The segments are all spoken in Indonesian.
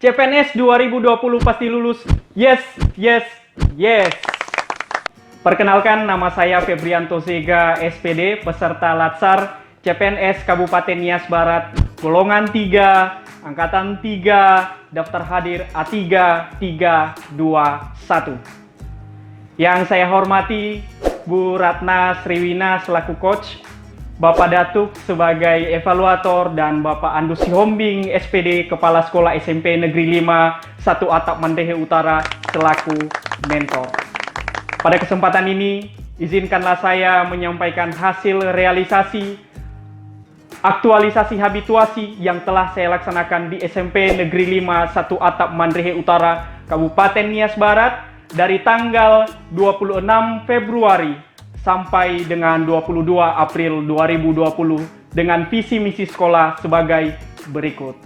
CPNS 2020 pasti lulus. Yes, yes, yes. Perkenalkan, nama saya Febrianto Zega, SPD, peserta Latsar CPNS Kabupaten Nias Barat, golongan 3, angkatan 3, daftar hadir A3 321. Yang saya hormati Bu Ratna Sriwina selaku coach, Bapak Datuk sebagai evaluator, dan Bapak Andus Sihombing SPD Kepala Sekolah SMP Negeri 5 1 Atap Mandehe Utara selaku mentor. Pada kesempatan ini, izinkanlah saya menyampaikan hasil realisasi aktualisasi habituasi yang telah saya laksanakan di SMP Negeri 5 1 Atap Mandehe Utara, Kabupaten Nias Barat dari tanggal 26 Februari sampai dengan 22 April 2020 dengan visi misi sekolah sebagai berikut.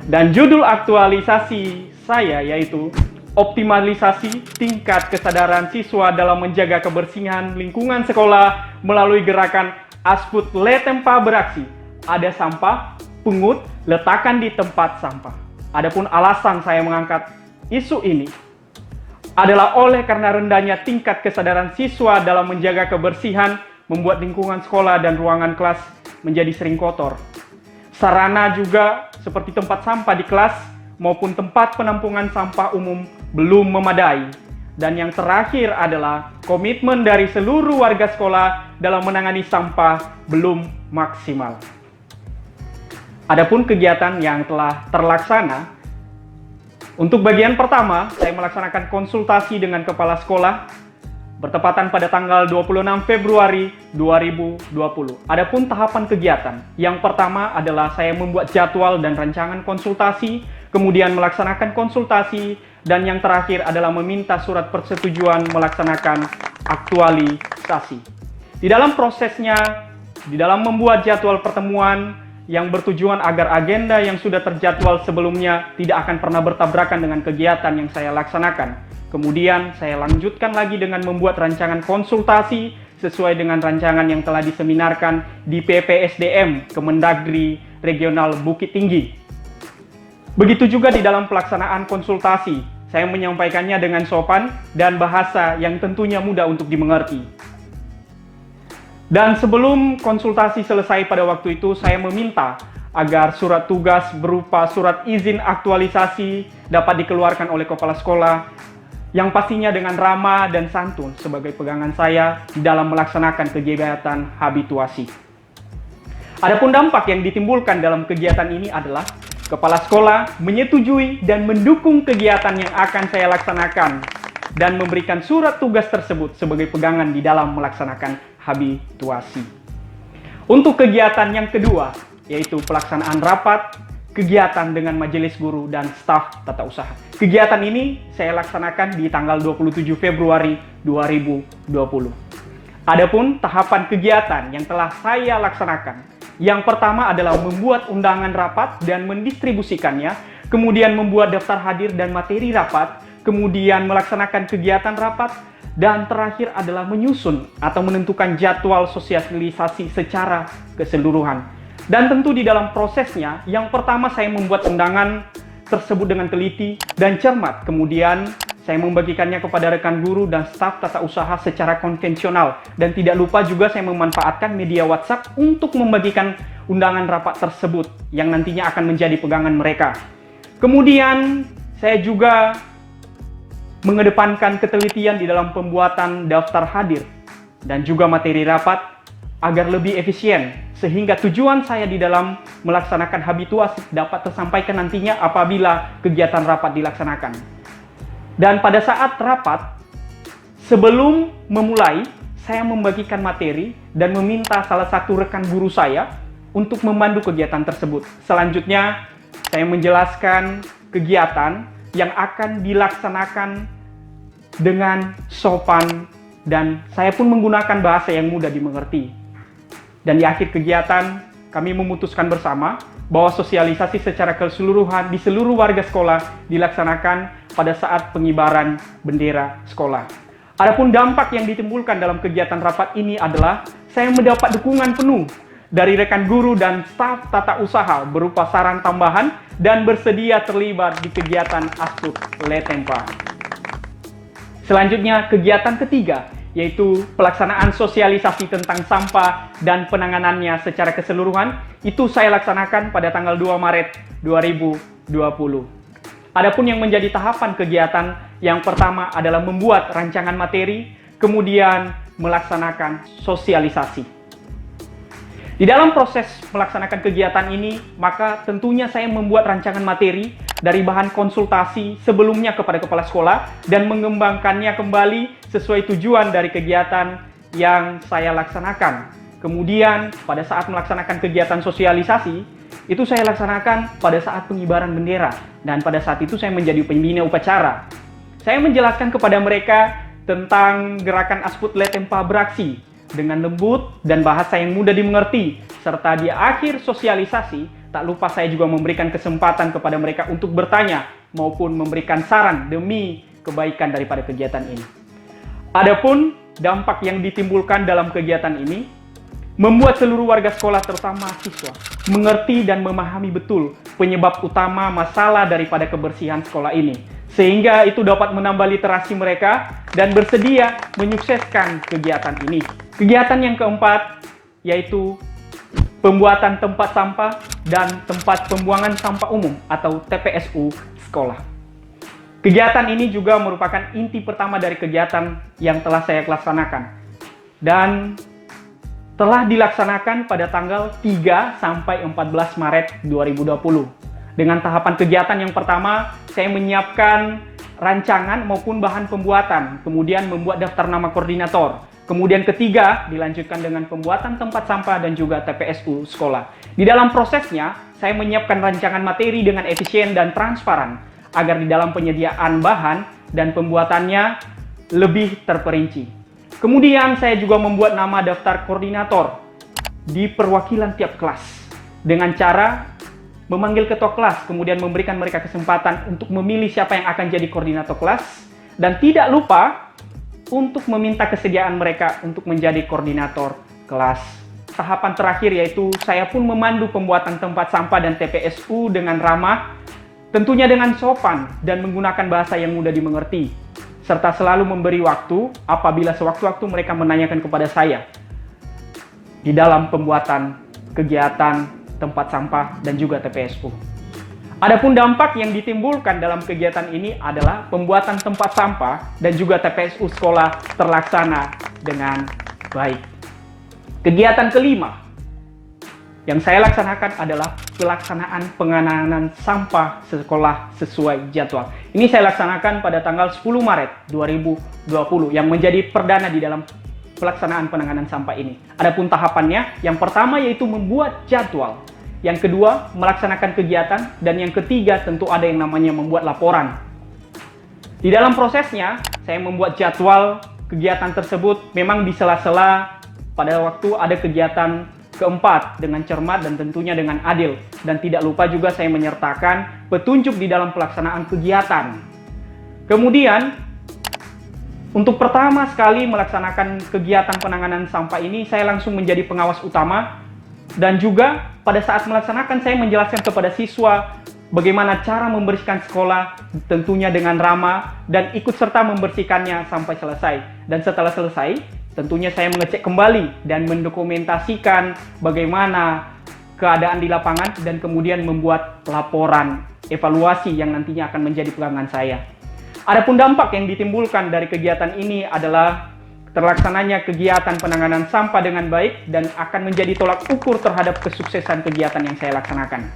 Dan judul aktualisasi saya yaitu optimalisasi tingkat kesadaran siswa dalam menjaga kebersihan lingkungan sekolah melalui gerakan Asput Le Tempa Beraksi. Ada sampah, pungut, letakkan di tempat sampah. Adapun alasan saya mengangkat isu ini adalah oleh karena rendahnya tingkat kesadaran siswa dalam menjaga kebersihan membuat lingkungan sekolah dan ruangan kelas menjadi sering kotor. Sarana juga seperti tempat sampah di kelas maupun tempat penampungan sampah umum belum memadai. Dan yang terakhir adalah komitmen dari seluruh warga sekolah dalam menangani sampah belum maksimal. Adapun kegiatan yang telah terlaksana, untuk bagian pertama saya melaksanakan konsultasi dengan kepala sekolah bertepatan pada tanggal 26 Februari 2020. Adapun tahapan kegiatan, yang pertama adalah saya membuat jadwal dan rancangan konsultasi, kemudian melaksanakan konsultasi, dan yang terakhir adalah meminta surat persetujuan melaksanakan aktualisasi. Di dalam prosesnya, di dalam membuat jadwal pertemuan yang bertujuan agar agenda yang sudah terjadwal sebelumnya tidak akan pernah bertabrakan dengan kegiatan yang saya laksanakan. Kemudian saya lanjutkan lagi dengan membuat rancangan konsultasi sesuai dengan rancangan yang telah diseminarkan di PPSDM Kemendagri Regional Bukit Tinggi. Begitu juga di dalam pelaksanaan konsultasi, saya menyampaikannya dengan sopan dan bahasa yang tentunya mudah untuk dimengerti. Dan sebelum konsultasi selesai pada waktu itu, saya meminta agar surat tugas berupa surat izin aktualisasi dapat dikeluarkan oleh kepala sekolah yang pastinya dengan ramah dan santun sebagai pegangan saya dalam melaksanakan kegiatan habituasi. Adapun dampak yang ditimbulkan dalam kegiatan ini adalah kepala sekolah menyetujui dan mendukung kegiatan yang akan saya laksanakan dan memberikan surat tugas tersebut sebagai pegangan di dalam melaksanakan habituasi. Untuk kegiatan yang kedua, yaitu pelaksanaan rapat kegiatan dengan majelis guru dan staf tata usaha. Kegiatan ini saya laksanakan di tanggal 27 Februari 2020. Adapun tahapan kegiatan yang telah saya laksanakan, yang pertama adalah membuat undangan rapat dan mendistribusikannya, kemudian membuat daftar hadir dan materi rapat, kemudian melaksanakan kegiatan rapat, dan terakhir adalah menyusun atau menentukan jadwal sosialisasi secara keseluruhan. Dan tentu di dalam prosesnya, yang pertama saya membuat undangan tersebut dengan teliti dan cermat. Kemudian saya membagikannya kepada rekan guru dan staf tata usaha secara konvensional. Dan tidak lupa juga saya memanfaatkan media WhatsApp untuk membagikan undangan rapat tersebut yang nantinya akan menjadi pegangan mereka. Kemudian saya juga mengedepankan ketelitian di dalam pembuatan daftar hadir dan juga materi rapat agar lebih efisien, sehingga tujuan saya di dalam melaksanakan habituasi dapat tersampaikan nantinya apabila kegiatan rapat dilaksanakan. Dan pada saat rapat, sebelum memulai, saya membagikan materi dan meminta salah satu rekan guru saya untuk memandu kegiatan tersebut. Selanjutnya, saya menjelaskan kegiatan yang akan dilaksanakan dengan sopan dan saya pun menggunakan bahasa yang mudah dimengerti. Dan di akhir kegiatan, kami memutuskan bersama bahwa sosialisasi secara keseluruhan di seluruh warga sekolah dilaksanakan pada saat pengibaran bendera sekolah. Adapun dampak yang ditimbulkan dalam kegiatan rapat ini adalah saya mendapat dukungan penuh dari rekan guru dan staf tata usaha berupa saran tambahan dan bersedia terlibat di kegiatan Asput Letempa. Selanjutnya, kegiatan ketiga, yaitu pelaksanaan sosialisasi tentang sampah dan penanganannya secara keseluruhan, itu saya laksanakan pada tanggal 2 Maret 2020. Adapun yang menjadi tahapan kegiatan, yang pertama adalah membuat rancangan materi, kemudian melaksanakan sosialisasi. Di dalam proses melaksanakan kegiatan ini, maka tentunya saya membuat rancangan materi dari bahan konsultasi sebelumnya kepada kepala sekolah dan mengembangkannya kembali sesuai tujuan dari kegiatan yang saya laksanakan. Kemudian pada saat melaksanakan kegiatan sosialisasi, itu saya laksanakan pada saat pengibaran bendera, dan pada saat itu saya menjadi pembina upacara. Saya menjelaskan kepada mereka tentang gerakan Asput Letempa beraksi dengan lembut dan bahasa yang mudah dimengerti, serta di akhir sosialisasi tak lupa saya juga memberikan kesempatan kepada mereka untuk bertanya maupun memberikan saran demi kebaikan daripada kegiatan ini. Adapun dampak yang ditimbulkan dalam kegiatan ini membuat seluruh warga sekolah terutama siswa mengerti dan memahami betul penyebab utama masalah daripada kebersihan sekolah ini, sehingga itu dapat menambah literasi mereka dan bersedia menyukseskan kegiatan ini. Kegiatan yang keempat yaitu pembuatan tempat sampah dan tempat pembuangan sampah umum atau TPSU sekolah. Kegiatan ini juga merupakan inti pertama dari kegiatan yang telah saya laksanakan dan telah dilaksanakan pada tanggal 3 sampai 14 Maret 2020. Dengan tahapan kegiatan yang pertama, saya menyiapkan rancangan maupun bahan pembuatan, kemudian membuat daftar nama koordinator. Kemudian ketiga, dilanjutkan dengan pembuatan tempat sampah dan juga TPSU sekolah. Di dalam prosesnya, saya menyiapkan rancangan materi dengan efisien dan transparan, agar di dalam penyediaan bahan dan pembuatannya lebih terperinci. Kemudian saya juga membuat nama daftar koordinator di perwakilan tiap kelas, dengan cara memanggil ketua kelas, kemudian memberikan mereka kesempatan untuk memilih siapa yang akan jadi koordinator kelas, dan tidak lupa untuk meminta kesediaan mereka untuk menjadi koordinator kelas. Tahapan terakhir yaitu saya pun memandu pembuatan tempat sampah dan TPSU dengan ramah, tentunya dengan sopan dan menggunakan bahasa yang mudah dimengerti, serta selalu memberi waktu apabila sewaktu-waktu mereka menanyakan kepada saya di dalam pembuatan kegiatan tempat sampah dan juga TPSU. Adapun dampak yang ditimbulkan dalam kegiatan ini adalah pembuatan tempat sampah dan juga TPSU sekolah terlaksana dengan baik. Kegiatan kelima yang saya laksanakan adalah pelaksanaan penanganan sampah sekolah sesuai jadwal. Ini saya laksanakan pada tanggal 10 Maret 2020 yang menjadi perdana di dalam pelaksanaan penanganan sampah ini. Adapun tahapannya, yang pertama yaitu membuat jadwal. Yang kedua, melaksanakan kegiatan. Dan yang ketiga, tentu ada yang namanya membuat laporan. Di dalam prosesnya, saya membuat jadwal kegiatan tersebut memang di sela-sela pada waktu ada kegiatan keempat dengan cermat dan tentunya dengan adil. Dan tidak lupa juga saya menyertakan petunjuk di dalam pelaksanaan kegiatan. Kemudian, untuk pertama sekali melaksanakan kegiatan penanganan sampah ini, saya langsung menjadi pengawas utama. Dan juga pada saat melaksanakan saya menjelaskan kepada siswa bagaimana cara membersihkan sekolah, tentunya dengan ramah, dan ikut serta membersihkannya sampai selesai. Dan setelah selesai, tentunya saya mengecek kembali dan mendokumentasikan bagaimana keadaan di lapangan dan kemudian membuat laporan evaluasi yang nantinya akan menjadi pegangan saya. Adapun dampak yang ditimbulkan dari kegiatan ini adalah terlaksananya kegiatan penanganan sampah dengan baik dan akan menjadi tolak ukur terhadap kesuksesan kegiatan yang saya laksanakan.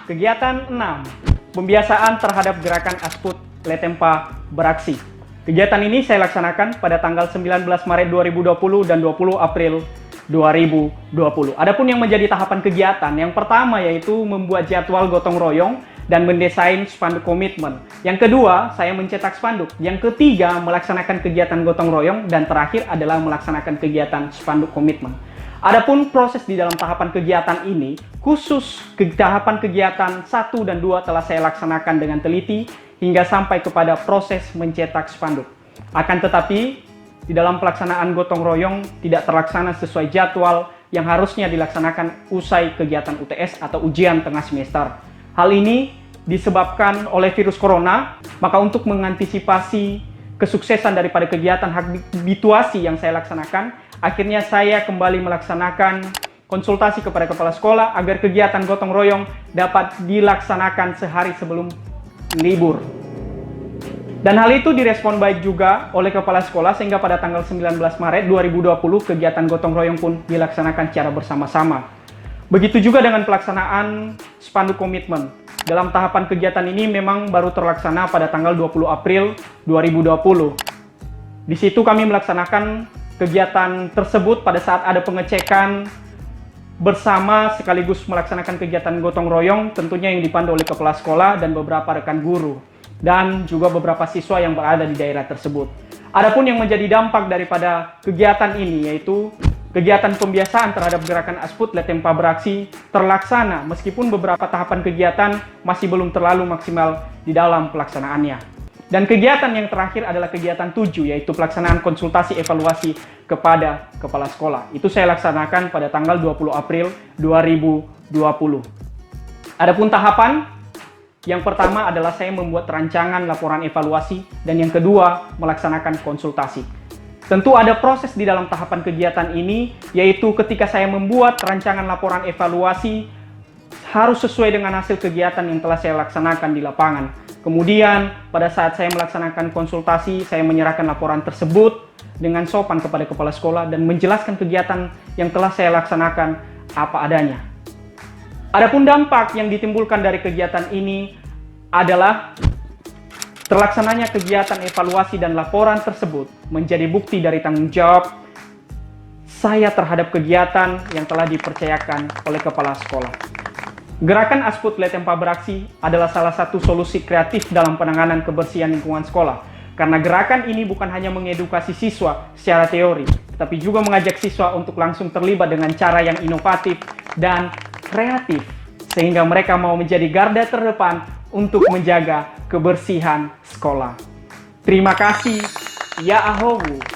Kegiatan 6. Pembiasaan terhadap gerakan Asput Letempa beraksi. Kegiatan ini saya laksanakan pada tanggal 19 Maret 2020 dan 20 April 2020. Adapun yang menjadi tahapan kegiatan, yang pertama yaitu membuat jadwal gotong royong dan mendesain spanduk komitmen. Yang kedua, saya mencetak spanduk. Yang ketiga, melaksanakan kegiatan gotong royong. Dan terakhir adalah melaksanakan kegiatan spanduk komitmen. Adapun proses di dalam tahapan kegiatan ini, Khusus tahapan kegiatan 1 dan 2 telah saya laksanakan dengan teliti hingga sampai kepada proses mencetak spanduk. Akan tetapi, di dalam pelaksanaan gotong royong tidak terlaksana sesuai jadwal yang harusnya dilaksanakan usai kegiatan UTS atau ujian tengah semester. Hal ini disebabkan oleh virus corona, maka untuk mengantisipasi kesuksesan daripada kegiatan habituasi yang saya laksanakan, akhirnya saya kembali melaksanakan konsultasi kepada kepala sekolah agar kegiatan gotong royong dapat dilaksanakan sehari sebelum libur. Dan hal itu direspon baik juga oleh kepala sekolah sehingga pada tanggal 19 Maret 2020 kegiatan gotong royong pun dilaksanakan secara bersama-sama. Begitu juga dengan pelaksanaan spanduk komitmen. Dalam tahapan kegiatan ini memang baru terlaksana pada tanggal 20 April 2020. Di situ kami melaksanakan kegiatan tersebut pada saat ada pengecekan bersama sekaligus melaksanakan kegiatan gotong royong tentunya yang dipandu oleh kepala sekolah dan beberapa rekan guru dan juga beberapa siswa yang berada di daerah tersebut. Adapun yang menjadi dampak daripada kegiatan ini yaitu kegiatan pembiasaan terhadap gerakan Asput Letempa Beraksi terlaksana meskipun beberapa tahapan kegiatan masih belum terlalu maksimal di dalam pelaksanaannya. Dan kegiatan yang terakhir adalah kegiatan 7 yaitu pelaksanaan konsultasi evaluasi kepada kepala sekolah. Itu saya laksanakan pada tanggal 20 April 2020. Adapun tahapan yang pertama adalah saya membuat rancangan laporan evaluasi dan yang kedua melaksanakan konsultasi. Tentu ada proses di dalam tahapan kegiatan ini, yaitu ketika saya membuat rancangan laporan evaluasi, harus sesuai dengan hasil kegiatan yang telah saya laksanakan di lapangan. Kemudian, pada saat saya melaksanakan konsultasi, saya menyerahkan laporan tersebut dengan sopan kepada kepala sekolah dan menjelaskan kegiatan yang telah saya laksanakan apa adanya. Adapun dampak yang ditimbulkan dari kegiatan ini adalah terlaksananya kegiatan evaluasi dan laporan tersebut menjadi bukti dari tanggung jawab saya terhadap kegiatan yang telah dipercayakan oleh kepala sekolah. Gerakan Asput Letempa Beraksi adalah salah satu solusi kreatif dalam penanganan kebersihan lingkungan sekolah. Karena gerakan ini bukan hanya mengedukasi siswa secara teori, tetapi juga mengajak siswa untuk langsung terlibat dengan cara yang inovatif dan kreatif, sehingga mereka mau menjadi garda terdepan untuk menjaga kebersihan sekolah. Terima kasih, ya ahowu.